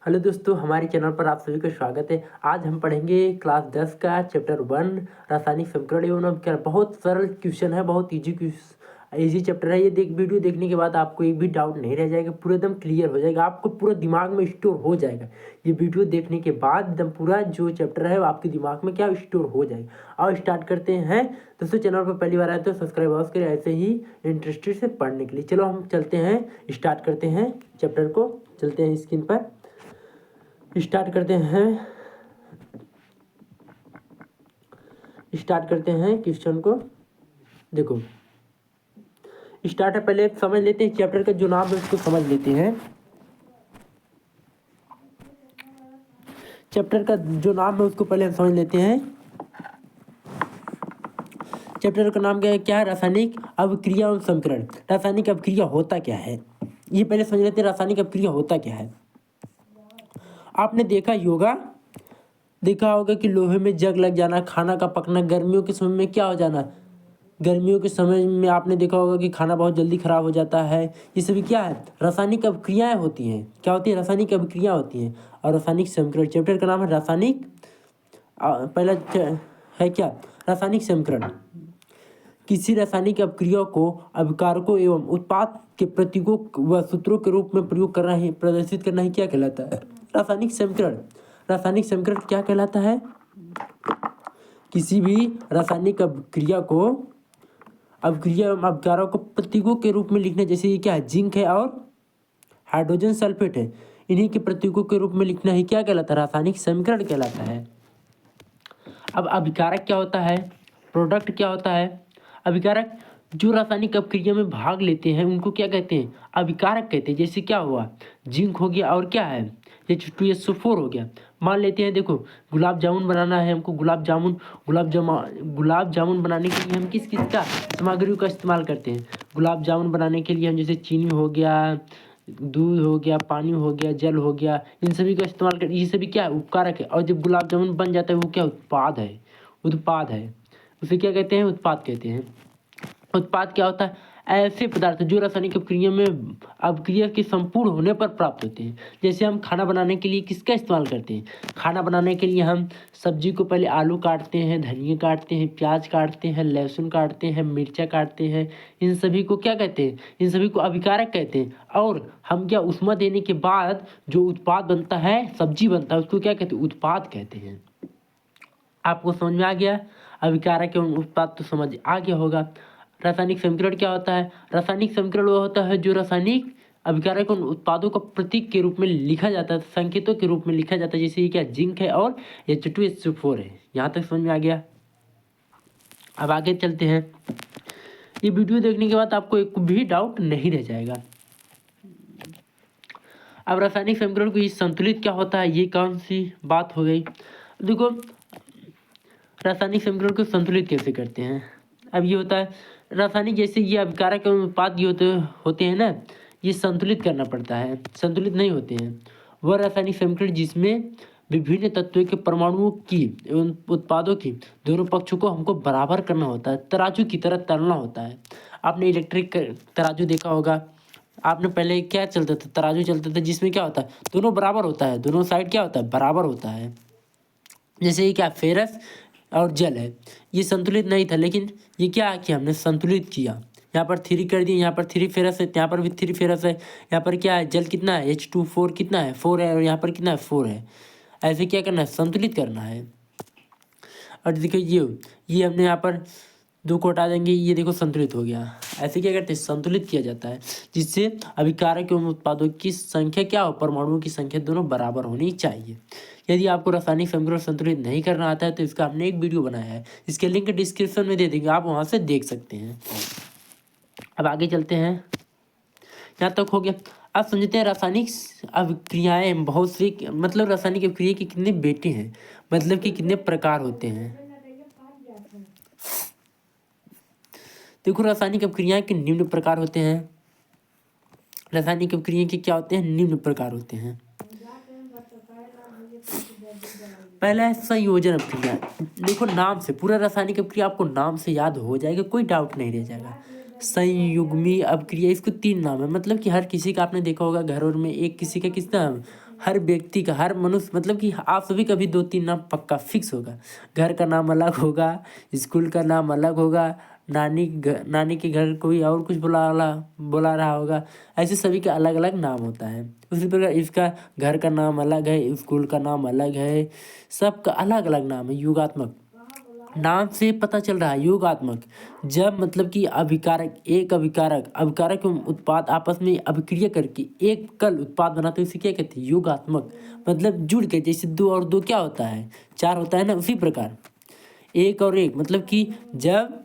Hello दोस्तों, हमारे channel पर आप सभी का स्वागत है। आज हम पढ़ेंगे क्लास 10 का चैप्टर 1 रासायनिक समीकरण एवं अभिक्रिया। बहुत सरल क्वेश्चन है, बहुत इजी चैप्टर है। ये वीडियो देखने के बाद आपको एक भी डाउट नहीं रह जाएगा, पूरा एकदम क्लियर हो जाएगा, आपको पूरा दिमाग में स्टोर हो जाएगा। ये वीडियो देखने के बाद एकदम पूरा जो चैप्टर है वो आपके दिमाग में क्या स्टोर हो जाएगा। और स्टार्ट करते हैं दोस्तों। चैनल पर पहली बार आए तो सब्सक्राइब अवश्य करें, ऐसे ही इंटरेस्टेड से पढ़ने के लिए। चलो हम चलते हैं, स्टार्ट करते हैं चैप्टर को। चलते हैं स्क्रीन पर, स्टार्ट करते हैं क्वेश्चन को। देखो स्टार्ट है, पहले समझ लेते हैं चैप्टर का जो नाम है उसको समझ लेते हैं। चैप्टर का जो नाम है उसको पहले हम समझ लेते हैं। चैप्टर का नाम क्या है? रासायनिक अभिक्रिया एवं समीकरण। रासायनिक अभिक्रिया होता क्या है, ये पहले समझ लेते हैं। रासायनिक अभिक्रिया होता क्या है? आपने देखा होगा कि लोहे में जंग लग जाना, खाना का पकना, गर्मियों के समय में क्या हो जाना, गर्मियों के समय में आपने देखा होगा कि खाना बहुत जल्दी खराब हो जाता है। ये सभी क्या है? रासायनिक अभिक्रियाएं होती हैं। क्या होती है? रासायनिक अभिक्रिया होती हैं। और रासायनिक समीकरण, चैप्टर का नाम है रासायनिक पहला है क्या? रासायनिक समीकरण। किसी रासायनिक अभिक्रिया को अभिकारकों एवं उत्पाद के प्रतीकों व सूत्रों के रूप में प्रयोग करना ही, प्रदर्शित करना ही क्या कहलाता है? रासायनिक समीकरण। रासायनिक समीकरण क्या कहलाता है? किसी भी रासायनिक अभिक्रिया को अभिकारों को प्रतीकों के रूप में लिखना, जैसे ये क्या है? जिंक है और हाइड्रोजन सल्फेट है, इन्हीं के प्रतीकों के रूप में लिखना ही क्या कहलाता है? रासायनिक समीकरण कहलाता है। अब अभिकारक क्या होता है? प्रोडक्ट क्या होता है? अभिकारक जो रासायनिक अभिक्रिया में भाग लेते हैं उनको क्या कहते हैं? अभिकारक कहते हैं। जैसे क्या हुआ? जिंक हो गया और क्या है? H2SO4 हो गया। मान लेते हैं, देखो गुलाब जामुन बनाना है हमको, गुलाब जामुन बनाने के लिए हम किस का सामग्रियों का इस्तेमाल करते हैं? गुलाब जामुन बनाने के लिए हम जैसे चीनी हो गया, दूध हो गया, पानी हो गया, जल हो गया, इन सभी का इस्तेमाल कर, ये सभी क्या है? उपकारक है। और जब गुलाब जामुन बन जाता है वो क्या? उत्पाद है। उसे क्या कहते हैं? उत्पाद कहते हैं। उत्पाद क्या होता है? ऐसे पदार्थ जो रासायनिक अभिक्रिया के संपूर्ण होने पर प्राप्त होते हैं। जैसे हम खाना बनाने के लिए किसका इस्तेमाल करते हैं? खाना बनाने के लिए हम सब्जी को पहले आलू काटते हैं, धनिया काटते हैं, प्याज काटते हैं, लहसुन काटते हैं, मिर्चा काटते हैं। इन सभी को क्या कहते हैं? इन सभी को अभिकारक कहते हैं। और हम क्या उष्मा देने के बाद जो उत्पाद बनता है, सब्जी बनता है, उसको क्या कहते हैं? उत्पाद कहते हैं। आपको समझ में आ गया? अभिकारक एवं उत्पाद तो समझ आ गया होगा। रासायनिक समीकरण क्या होता है? रासायनिक समीकरण वो होता है जो रासायनिक अभिकारक और उत्पादों का प्रतीक के रूप में लिखा जाता है, संकेतों के रूप में लिखा जाता है। जैसे ये क्या? जिंक है और H2SO4 है। यहाँ तक समझ में आ गया? अब आगे चलते हैं। ये वीडियो देखने के बाद आपको एक भी डाउट नहीं रह जाएगा। अब रासायनिक समीकरण को संतुलित क्या होता है, ये कौन सी बात हो गई? देखो रासायनिक समीकरण को संतुलित कैसे करते हैं? अब ये होता है रासायनिक, जैसे ये अभिकारक एवं उत्पाद ये होते हैं ना, ये संतुलित करना पड़ता है, संतुलित नहीं होते हैं। वह रासायनिक समीकरण जिसमें विभिन्न तत्वों के परमाणुओं की एवं उत्पादों की दोनों पक्षों को हमको बराबर करना होता है, तराजू की तरह तलना होता है। आपने इलेक्ट्रिक तराजू देखा होगा। आपने पहले क्या चलता था? तराजू चलता था, जिसमें क्या होता है? दोनों बराबर होता है, दोनों साइड क्या होता है? बराबर होता है। जैसे ये क्या? फेरस और जल है, ये संतुलित नहीं था, लेकिन ये क्या किया? हमने संतुलित किया। यहाँ पर 3 कर दिए, यहाँ पर 3 फेरस है, यहाँ पर भी 3 फेरस है। यहाँ पर क्या है? जल कितना है? H2 कितना है? 4 है। और यहाँ पर कितना है? 4 है। ऐसे क्या करना है? संतुलित करना है। और देखिए ये हमने यहाँ पर 2 को हटा देंगे, ये देखो संतुलित हो गया। ऐसे क्या करते हैं? संतुलित किया जाता है, जिससे अभिकारक एवं उत्पादों की संख्या क्या हो? परमाणुओं की संख्या दोनों बराबर होनी चाहिए। यदि आपको रासायनिक समीकरण संतुलित नहीं करना आता है तो इसका हमने एक वीडियो बनाया है, इसके लिंक डिस्क्रिप्शन में दे देंगे, आप वहां से देख सकते हैं। अब आगे चलते हैं, यहाँ तक हो गया। अब समझते हैं रासायनिक अभिक्रियाएं बहुत सी, मतलब रासायनिक अभिक्रिया के कितने बेटे हैं, मतलब कि कितने प्रकार होते हैं। देखो रासायनिक अभिक्रियाएं के निम्न प्रकार होते हैं। रासायनिक अभिक्रिया के क्या होते हैं? निम्न प्रकार होते हैं। पहला है संयोजन अभिक्रिया। देखो नाम से पूरा रासायनिक अभिक्रिया आपको नाम से याद हो जाएगा, कोई डाउट नहीं रह जाएगा। संयुग्मी अपक्रिया, इसको 3 नाम है। मतलब कि हर किसी का आपने देखा होगा घरों में एक किसी का किस नाम, हर व्यक्ति का, हर मनुष्य, मतलब कि आप सभी का भी 2-3 नाम पक्का फिक्स होगा। घर का नाम अलग होगा, स्कूल का नाम अलग होगा, नानी के घर कोई और कुछ बुला रहा होगा। ऐसे सभी का अलग अलग नाम होता है। उसी प्रकार इसका घर का नाम अलग है, स्कूल का नाम अलग है, सबका अलग अलग नाम है। योगात्मक नाम से पता चल रहा है योगात्मक, जब मतलब कि अभिकारक एवं उत्पाद आपस में अभिक्रिया करके एक कल उत्पाद बनाते हैं, उसे क्या कहते हैं, योगात्मक। मतलब जुड़ के, जैसे 2 और 2 क्या होता है, 4 होता है ना, उसी प्रकार 1 और 1 मतलब कि जब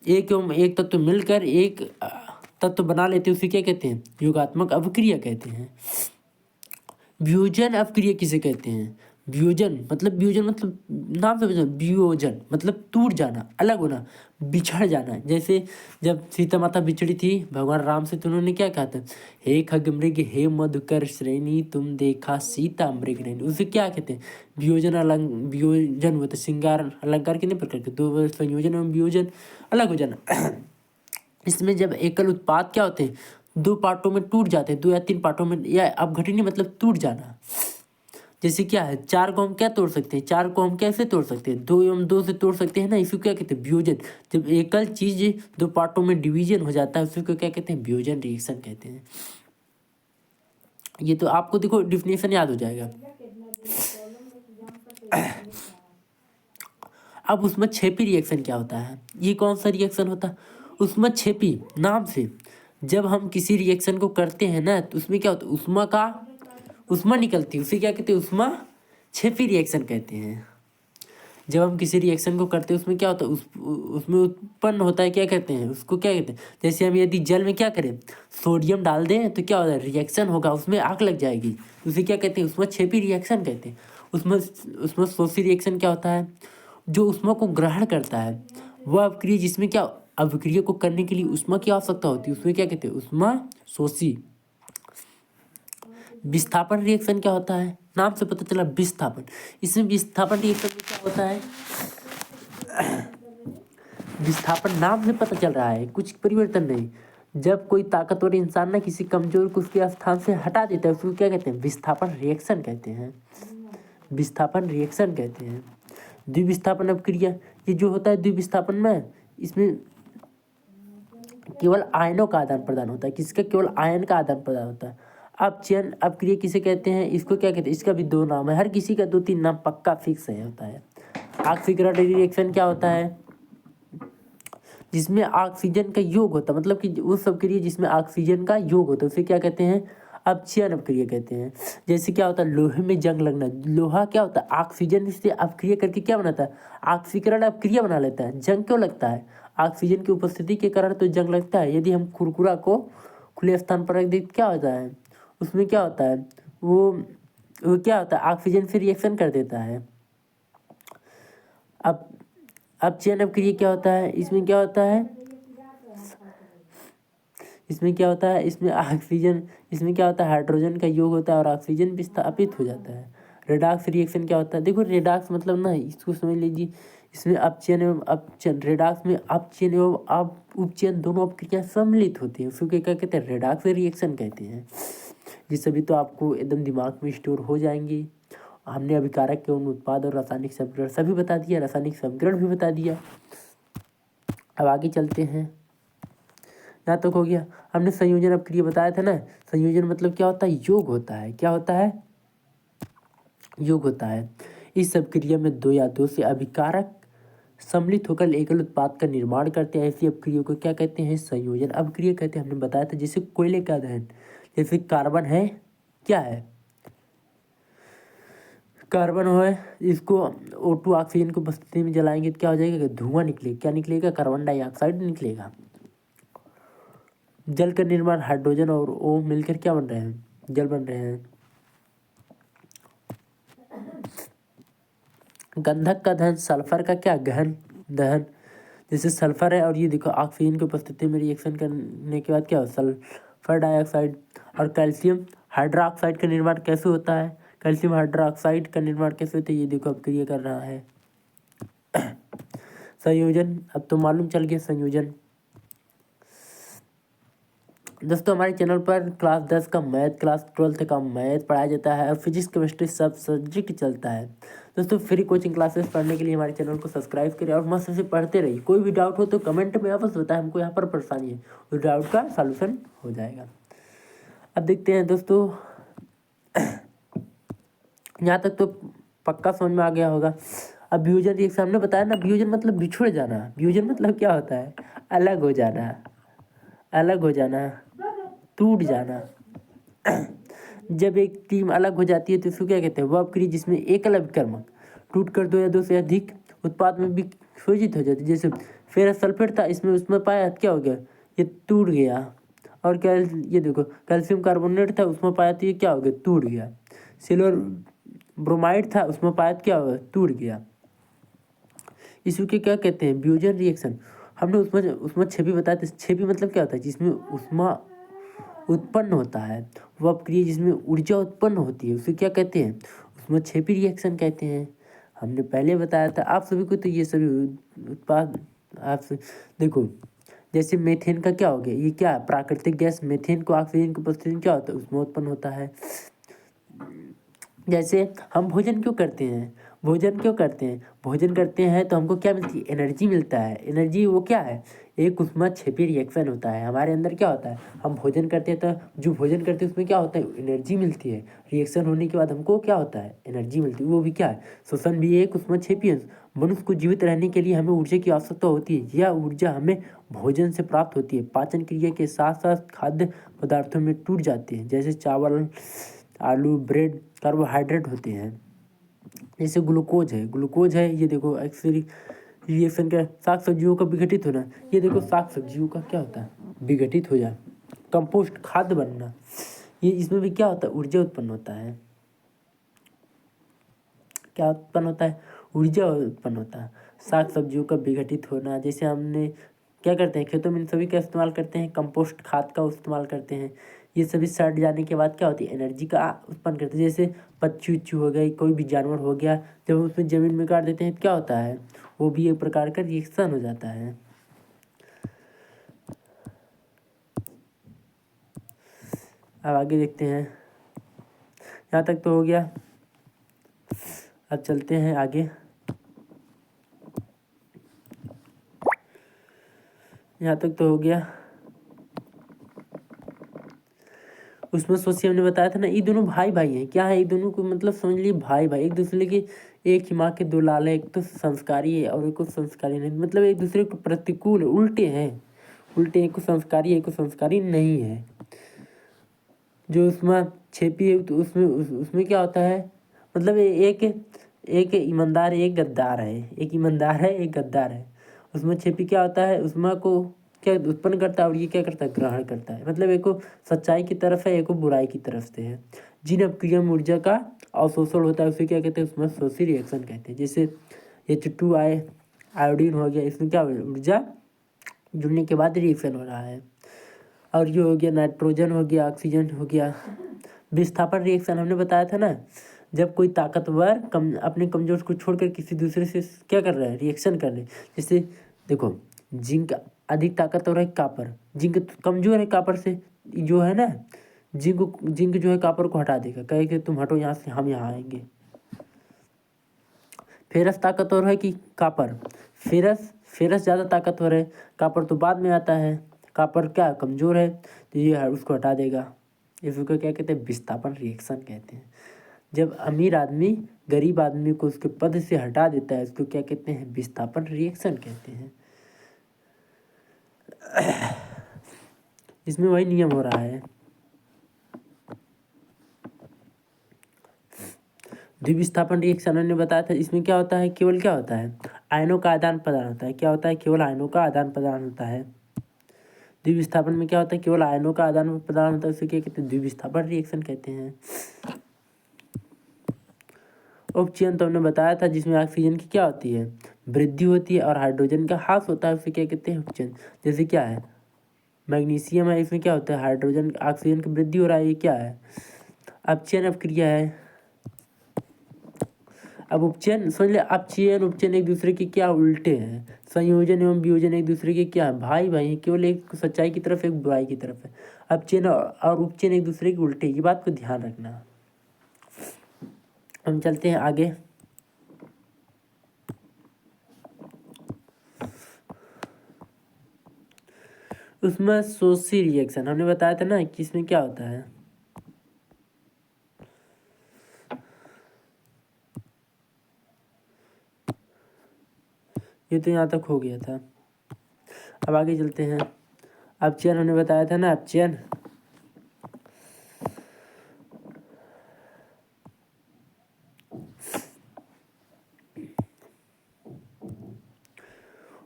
एक एवं एक तत्व मिलकर एक तत्व बना लेते हैं, उसे क्या कहते हैं, योगात्मक अभिक्रिया कहते हैं। वियोजन अपक्रिया किसे कहते हैं, वियोजन मतलब नाम से वियोजन मतलब टूट जाना, अलग होना, बिछड़ जाना। जैसे जब सीता माता बिछड़ी थी भगवान राम से, तो उन्होंने क्या कहा था, हे खगमृग हे मधुकर श्रेणी तुम देखा सीता मृग नैनी। उसे क्या कहते हैं, वियोजन होता है। श्रृंगार अलंकार कितने प्रकार के, 2 संयोजन एवं वियोजन, अलग हो जाना। इसमें जब एकल उत्पाद क्या होते हैं, 2 पार्टों में टूट जाते हैं, 2 या 3 पार्टों में, या अपघटनीय मतलब टूट जाना। जैसे क्या है, 4 को हम क्या तोड़ सकते हैं, 4 को हम कैसे तोड़ सकते हैं, 2 एवं 2 से तोड़ सकते हैं ना, इसको क्या कहते हैं, वियोजन। जब एकल चीज 2 पार्टों में डिवीजन हो जाता है, उसको क्या कहते हैं, वियोजन रिएक्शन कहते हैं। ये तो आपको देखो डिफिनेशन याद हो जाएगा। अब उसमें छेपी रिएक्शन क्या होता है, ये कौन सा रिएक्शन होता है, उसमें छेपी नाम से जब हम किसी रिएक्शन को करते हैं ना, तो उसमें क्या होता है, उष्मा निकलती है, उसे क्या कहते हैं, उष्मा छेपी रिएक्शन कहते हैं। जब हम किसी रिएक्शन को करते हैं, उसमें क्या होता है, उसमें उत्पन्न होता है, क्या कहते हैं उसको, क्या कहते हैं, जैसे हम यदि जल में क्या करें, सोडियम डाल दें, तो क्या होता है, रिएक्शन होगा, उसमें आग लग जाएगी, उसे क्या कहते हैं, उसमें छेपी रिएक्शन कहते हैं। उसमें शोषी रिएक्शन क्या होता है, जो ऊष्मा को ग्रहण करता है, वह अभिक्रिया जिसमें क्या, अभिक्रिया को करने के लिए ऊष्मा की आवश्यकता होती है, उसमें क्या कहते हैं, ऊष्मा शोषी। विस्थापन रिएक्शन क्या होता है, नाम से पता चला विस्थापन। इसमें विस्थापन रिएक्शन में क्या होता है, विस्थापन नाम से पता चल रहा है, कुछ परिवर्तन नहीं। जब कोई ताकतवर इंसान ना किसी कमजोर को उसके स्थान से हटा देता है, उसको क्या कहते हैं, विस्थापन रिएक्शन कहते हैं। विस्थापन रिएक्शन कहते हैं। द्विविस्थापन अपक्रिया, ये जो होता है द्विविस्थापन में, इसमें केवल आयनों का आदान प्रदान होता है, किसका, केवल आयन का आदान प्रदान होता है। अपचयन अपक्रिया किसे कहते हैं, इसको क्या कहते हैं, इसका भी 2 नाम है, हर किसी का 2-3 नाम पक्का फिक्स है होता है। ऑक्सीकरण रिएक्शन क्या होता है, जिसमें ऑक्सीजन का योग होता है, मतलब कि उस अपक्रिया जिसमें ऑक्सीजन का योग होता है, उसे क्या कहते हैं, अपचयन अपक्रिया कहते हैं। जैसे क्या होता है, लोहे में जंग लगना, लोहा क्या होता है, ऑक्सीजन से अपक्रिया करके क्या बनाता है, ऑक्सीकरण अपक्रिया बना लेता है। जंग क्यों लगता है, ऑक्सीजन की उपस्थिति के कारण तो जंग लगता है। यदि हम कुरकुरा को खुले स्थान पर रख दें, क्या होता है, उसमें क्या होता है, वो क्या होता है, ऑक्सीजन से रिएक्शन कर देता है। अब अपचयन अपक्रिया क्या होता है, इसमें क्या होता है, इसमें क्या होता है, इसमें ऑक्सीजन, इसमें क्या होता है, हाइड्रोजन का योग होता है और ऑक्सीजन विस्थापित हो जाता है। रेडॉक्स रिएक्शन क्या होता है, देखो रेडॉक्स मतलब ना, इसको समझ लीजिए, इसमें अपचयन एवं अपचयन, रेडॉक्स में अपचयन एवं उपचयन दोनों अपक्रिया सम्मिलित होती है, उसको क्या कहते हैं, रेडॉक्स रिएक्शन कहते हैं। ये सभी तो आपको एकदम दिमाग में स्टोर हो जाएंगे। हमने अभिकारक एवं उत्पाद और रासायनिक समीकरण सभी बता दिया, रासायनिक समीकरण भी बता दिया। अब आगे चलते हैं, यहाँ तक हो गया। हमने संयोजन अपक्रिया बताया था ना, संयोजन मतलब क्या होता है, योग होता है, क्या होता है, योग होता है। इस अपक्रिया में 2 या 2 से अभिकारक सम्मिलित होकर एकल उत्पाद का निर्माण करते हैं, ऐसी अपक्रिया को क्या कहते हैं, संयोजन अपक्रिया कहते हैं। हमने बताया था, जैसे कोयले का दहन, जैसे कार्बन है, क्या है, कार्बन है, इसको O2 ऑक्सीजन की उपस्थिति में जलाएंगे तो क्या हो जाएगा, धुआं निकलेगा, क्या निकलेगा, कार्बन डाइऑक्साइड निकलेगा। जल का निर्माण, हाइड्रोजन और O मिलकर क्या बन रहे हैं, जल बन रहे हैं। गंधक का दहन, सल्फर का क्या, गहन दहन, जैसे सल्फर है और ये देखो ऑक्सीजन की उपस्थिति में रिएक्शन करने के बाद क्या हो, सल्फर डाइऑक्साइड। और कैल्शियम हाइड्रोक्साइड का निर्माण कैसे होता है, कैल्शियम हाइड्रोक्साइड का निर्माण कैसे होता है, ये देखो अपक्रिया कर रहा है। संयोजन, अब तो मालूम चल गया संयोजन। दोस्तों हमारे चैनल पर क्लास 10 का मैथ, क्लास 12 का मैथ पढ़ाया जाता है और फिजिक्स केमिस्ट्री सब सब्जेक्ट चलता है। दोस्तों फ्री कोचिंग क्लासेस पढ़ने के लिए हमारे चैनल को सब्सक्राइब करें और मस्त से पढ़ते रहिए। कोई भी डाउट हो तो कमेंट में वापस बताएं, हमको यहाँ पर परेशानी है, उस डाउट का सॉल्यूशन हो जाएगा। अब देखते हैं दोस्तों, यहाँ तक तो पक्का समझ में आ गया होगा। अब वियोजन रिएक्शन हमने बताया ना, वियोजन मतलब बिछुड़ जाना। वियोजन मतलब क्या होता है? अलग हो जाना, अलग हो जाना, टूट जाना। जब एक टीम अलग हो जाती है तो इसको क्या कहते हैं? वह क्रिया जिसमें एक अलग विकर्मक टूट कर दो या दो से अधिक उत्पाद में विसर्जित हो जाती है। जैसे फेरस सल्फेट था, इसमें उसमें पाया क्या हो गया? ये टूट गया। और ये देखो कैल्शियम कार्बोनेट था, उसमें पाया तो ये क्या हो गया? टूट गया। सिल्वर ब्रोमाइड था, उसमें पाया क्या हो गया? टूट गया। इसको क्या कहते हैं? वियोजन रिएक्शन। हमने उसमें छवि बताया था। छवि मतलब क्या होता है? जिसमें ऊष्मा उत्पन्न होता है, वह क्रिया जिसमें ऊर्जा उत्पन्न होती है उसे क्या कहते हैं? उसमें छेपी रिएक्शन कहते हैं। हमने पहले बताया था आप सभी को, तो ये सभी उत्पाद आप देखो, जैसे मीथेन का क्या हो गया? ये क्या है? प्राकृतिक गैस मीथेन को ऑक्सीजन की उपस्थिति में क्या होता है? उसमें उत्पन्न होता है। जैसे हम भोजन क्यों करते हैं? भोजन क्यों करते हैं? भोजन करते हैं तो हमको क्या मिलती है? एनर्जी मिलता है। एनर्जी वो क्या है? एक ऊष्माक्षेपी रिएक्शन होता है हमारे अंदर। क्या होता है? हम भोजन करते हैं तो जो भोजन करते हैं उसमें क्या होता है? एनर्जी मिलती है। रिएक्शन होने के बाद हमको क्या होता है? एनर्जी मिलती है। वो भी क्या है? श्वसन भी एक ऊष्माक्षेपी अंश। मनुष्य को जीवित रहने के लिए हमें ऊर्जा की आवश्यकता होती है। यह ऊर्जा हमें भोजन से प्राप्त होती है। पाचन क्रिया के साथ साथ खाद्य पदार्थों में टूट जाती है। जैसे चावल, आलू, ब्रेड कार्बोहाइड्रेट होते हैं। जैसे ग्लूकोज है, ग्लूकोज है, ये देखो एक्सरी रिएक्शन का साग सब्जियों का विघटित होना। ये देखो साग सब्जियों का क्या होता है? विघटित हो जाए, कंपोस्ट खाद्य बनना। ये इसमें भी क्या होता है? ऊर्जा उत्पन्न होता है। क्या उत्पन्न होता है? ऊर्जा उत्पन्न होता है। साग सब्जियों का विघटित होना, जैसे हमने क्या करते हैं खेतों में, इन सभी का इस्तेमाल करते हैं। कंपोस्ट खाद का इस्तेमाल करते हैं। ये सभी सड़ जाने के बाद क्या होती है? एनर्जी का उत्पन्न करते हैं। जैसे पक्षी उच्चू हो गई, कोई भी जानवर हो गया, जब हम उसमें ज़मीन में गाड़ देते हैं तो क्या होता है? वो भी एक प्रकार का रिएक्शन हो जाता है। अब आगे देखते हैं। यहाँ तक तो हो गया। अब चलते हैं आगे। यहाँ तक तो हो गया। उसमें सोचिए हमने बताया था ना, ये दोनों भाई भाई हैं। क्या है? ये दोनों को मतलब समझ लीजिए भाई भाई, एक दूसरे के, एक ही माँ के दो लाल है। एक तो संस्कारी है और एक को संस्कारी नहीं, मतलब एक दूसरे को प्रतिकूल उल्टे हैं। उल्टे, एक को संस्कारी एक को संस्कारी नहीं है। जो उसमें छेपी है तो उसमें क्या होता है? मतलब एक एक ईमानदार है, एक गद्दार है। एक ईमानदार है, एक गद्दार है। उसमें छेपी क्या होता है? उसमें को क्या उत्पन्न करता है और ये क्या करता है? ग्रहण करता है। मतलब एक को सच्चाई की तरफ है, एक को बुराई की तरफ से है। जिन अपक्रिया में ऊर्जा का अवशोषण होता है उसे क्या कहते हैं? उसमें शोषी रिएक्शन कहते हैं। जैसे H2 आयोडीन हो गया, इसमें क्या हो गया? ऊर्जा जुड़ने के बाद रिएक्शन हो रहा है। और ये हो गया नाइट्रोजन हो गया, ऑक्सीजन हो गया। विस्थापन रिएक्शन हमने बताया था ना, जब कोई ताकतवर अपने कमजोर को छोड़कर किसी दूसरे से क्या कर रहा है? रिएक्शन कर रहे हैं। जैसे देखो जिंक अधिक ताकतवर है कापर, जिंक कमजोर है कापर से, जो है ना, जिंक जो है कापर को हटा देगा, कहे कि तुम हटो यहाँ से, हम यहाँ आएंगे। फेरस ताकतवर है कि कापर? फेरस ज़्यादा ताकतवर है, कापर तो बाद में आता है। कापर क्या कमज़ोर है तो ये उसको हटा देगा। इसको क्या कहते हैं? विस्थापन रिएक्शन कहते हैं। जब अमीर आदमी गरीब आदमी को उसके पद से हटा देता है, इसको क्या कहते हैं? विस्थापन रिएक्शन कहते हैं। इसमें वही नियम हो रहा है। द्विविस्थापन रिएक्शन हमने बताया था, इसमें क्या होता है? केवल क्या होता है? आयनों का आदान प्रदान होता है। क्या होता है? केवल आयनों का आदान प्रदान होता है। द्विविस्थापन में क्या होता है? केवल आयनों का आदान प्रदान होता है, उसे क्या कहते हैं? द्विविस्थापन रिएक्शन कहते हैं। उपचयन तो हमने बताया था, जिसमें ऑक्सीजन की क्या होती है? वृद्धि होती है और हाइड्रोजन का ह्रास होता है, उसे क्या कहते हैं? उपचयन। जैसे क्या है? मैग्नीशियम है, इसमें क्या होता है? हाइड्रोजन ऑक्सीजन की वृद्धि हो रहा है, ये क्या है? अपचयन अपक्रिया है। अब उपचयन समझ ले, अपचयन उपचयन एक दूसरे के क्या उल्टे हैं, संयोजन एवं वियोजन एक दूसरे के क्या है, भाई भाई, केवल एक सच्चाई की तरफ एक बुराई की तरफ है। अपचयन और उपचयन एक दूसरे के उल्टे, ये बात को ध्यान रखना। हम चलते हैं आगे। उसमें सोसी रिएक्शन हमने बताया था ना कि इसमें क्या होता है। ये तो यहाँ तक हो गया था। अब आगे चलते हैं। अपचयन हमने बताया था ना, अपचयन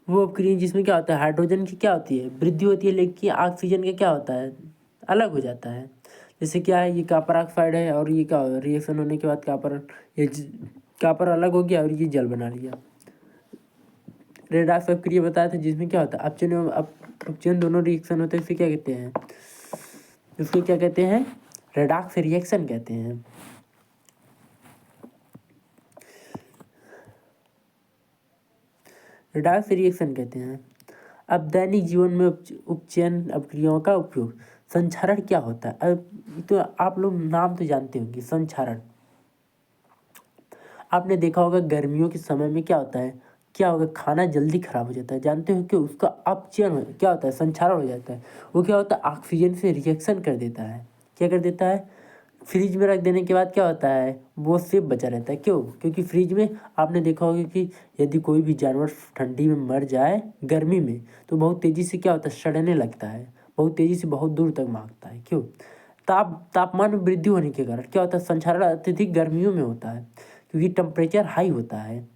वो अपक्रिया जिसमें क्या होता है, हाइड्रोजन की क्या होती है, वृद्धि होती है, लेकिन ऑक्सीजन का क्या होता है, अलग हो जाता है। जैसे क्या है, ये कॉपर ऑक्साइड है और ये क्या रिएक्शन होने के बाद कॉपर अलग हो गया और ये जल बना लिया। रेडॉक्स अपक्रिया बताया था जिसमें क्या होता है, अपचयन एवं अपचयन दोनों रिएक्शन होते हैं, इसे क्या कहते हैं, इसको क्या कहते हैं, रेडॉक्स रिएक्शन कहते हैं। रेडॉक्स रिएक्शन कहते हैं। अब दैनिक जीवन में उपचयन अपक्रियाओं का उपयोग, संक्षारण क्या होता है। अब तो आप लोग नाम तो जानते होंगे, संक्षारण। आपने देखा होगा गर्मियों के समय में क्या होता है, क्या होगा, खाना जल्दी खराब हो जाता है, जानते हो कि उसका अपचयन क्या होता है, संक्षारण हो जाता है। वो क्या होता है, ऑक्सीजन से रिएक्शन कर देता है। क्या कर देता है, फ्रिज में रख देने के बाद क्या होता है, वो सेफ बचा रहता है। क्यों, क्योंकि फ्रिज में आपने देखा होगा कि यदि कोई भी जानवर ठंडी में मर जाए गर्मी में, तो बहुत तेज़ी से क्या होता है, सड़ने लगता है, बहुत तेज़ी से बहुत दूर तक भागता है। क्यों, तापमान में वृद्धि होने के कारण क्या होता है, संक्षारण अत्यधिक गर्मियों में होता है, क्योंकि टेम्परेचर हाई होता है।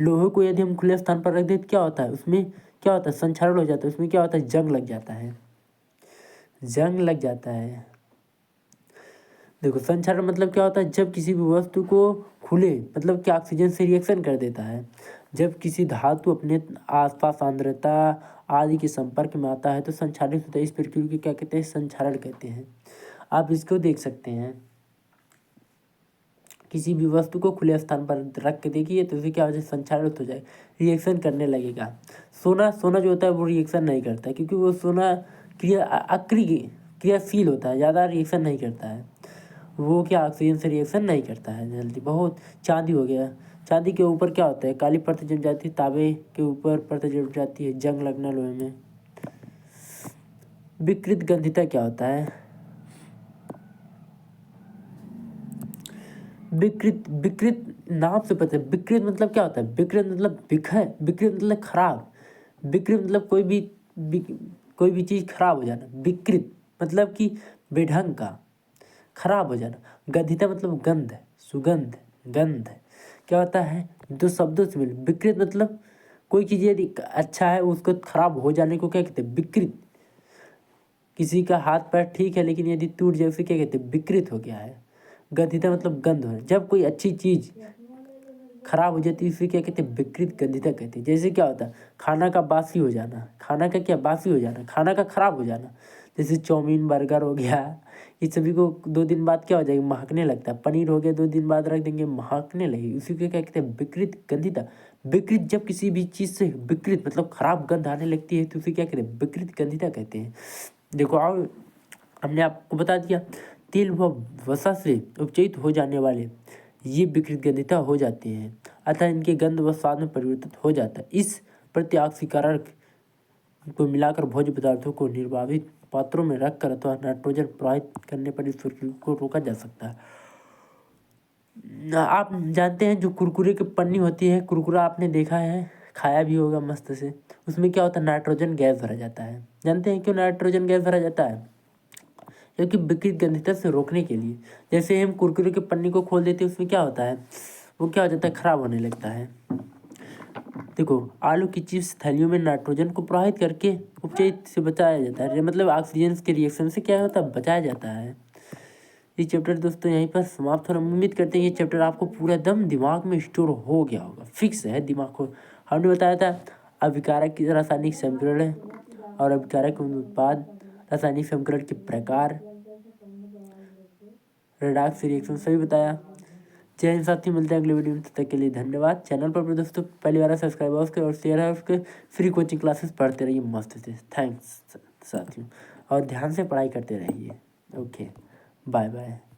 लोहे को यदि हम खुले स्थान पर रख दें तो क्या होता है, उसमें क्या होता है, संक्षारण हो जाता है, उसमें क्या होता है, जंग लग जाता है, जंग लग जाता है। देखो, संक्षारण मतलब क्या होता है, जब किसी भी वस्तु को खुले मतलब कि ऑक्सीजन से रिएक्शन कर देता है। जब किसी धातु अपने आसपास सांद्रता आदि के संपर्क में आता है तो संक्षारित होता है। इस प्रक्रिया को क्या कहते हैं, संक्षारण कहते हैं। आप इसको देख सकते हैं, किसी भी वस्तु को खुले स्थान पर रख के देखिए तो उसे क्या हो जाए, संक्षारित हो जाए, रिएक्शन करने लगेगा। सोना सोना जो होता है वो रिएक्शन नहीं करता है, क्योंकि वो सोना क्रियाशील होता है, ज़्यादा रिएक्शन नहीं करता है। वो क्या ऑक्सीजन से रिएक्शन नहीं करता है जल्दी बहुत। चांदी हो गया, चांदी के ऊपर क्या होता है, काली परत जम जाती है, तांबे के ऊपर परत जम जाती है, जंग लगना लोहे में। विकृत गंधिता क्या होता है, विकृत विकृत नाम से पता है, विकृत मतलब क्या होता है, विकृत मतलब बिखर, विकृत मतलब खराब, विकृत मतलब कोई भी चीज़ खराब हो जाना, विकृत मतलब कि बेढंग का, खराब हो जाना। गंधिता मतलब गंध, सुगंध, गंध। क्या होता है, दो शब्दों से मिल, विकृत मतलब कोई चीज़ यदि अच्छा है उसको खराब हो जाने को क्या कहते हैं, विकृत। किसी का हाथ पैर ठीक है लेकिन यदि टूट जाए उसे क्या कहते हैं, विकृत हो गया है। गंधिता मतलब गंध होना, जब कोई अच्छी चीज़ खराब हो जाती है उसे क्या कहते हैं, विकृत गंधिता कहते हैं। जैसे क्या होता है, खाना का बासी हो जाना, खाना का क्या बासी हो जाना, खाना का खराब हो जाना। जैसे चाउमीन बर्गर हो गया, ये सभी को 2 दिन बाद क्या हो जाएगा, महकने लगता है। पनीर हो गया, 2 दिन बाद रख देंगे महकने लगेगी, उसी को क्या कहते हैं, विकृत गंधिता। विकृत, जब किसी भी चीज़ से विकृत मतलब खराब गंध आने लगती है तो उसे क्या कहते हैं, विकृत गंधिता कहते हैं। देखो आओ, हमने आपको बता दिया, तेल व वसा से उपचयित हो जाने वाले ये विकृत गंधिता हो जाते हैं, अतः इनके गंध व स्वाद में परिवर्तित हो जाता है। इस प्रत्याक्सीकारक को मिलाकर भोज्य पदार्थों को निर्वापित पात्रों में रखकर अथवा नाइट्रोजन प्रवाहित करने पर इस प्रक्रिया को रोका जा सकता है। आप जानते हैं जो कुरकुरे की पन्नी होती है, कुरकुरा आपने देखा है, खाया भी होगा मस्त से, उसमें क्या होता है, नाइट्रोजन गैस भरा जाता है। जानते हैं क्यों नाइट्रोजन गैस भरा जाता है, क्योंकि विकृत गंधिता से रोकने के लिए। जैसे हम कुरकुरे की पन्नी को खोल देते हैं उसमें क्या होता है, वो क्या हो जाता है, खराब होने लगता है। देखो, आलू की चिप्स थैलियों में नाइट्रोजन को प्रवाहित करके उपचयित से बचाया जाता है, मतलब ऑक्सीजन के रिएक्शन से क्या होता है, बचाया जाता है। ये चैप्टर दोस्तों यहीं पर समाप्त हो रहा है। उम्मीद करते हैं ये चैप्टर आपको पूरा दम दिमाग में स्टोर हो गया होगा, फिक्स है दिमाग को। हमने बताया था अभिकारक की रासायनिक समीकरण और अभिकारक उत्पाद, रासायनिक समीकरण के प्रकार, रेडॉक्स रिएक्शन सभी बताया। जय हिंद साथियों, मिलते हैं अगले वीडियो में, तब तक के लिए धन्यवाद। चैनल पर दोस्तों पहली बार सब्सक्राइब और शेयर है, उसके फ्री कोचिंग क्लासेस पढ़ते रहिए मस्त से। थैंक्स साथियों, और ध्यान से पढ़ाई करते रहिए। Okay, bye bye.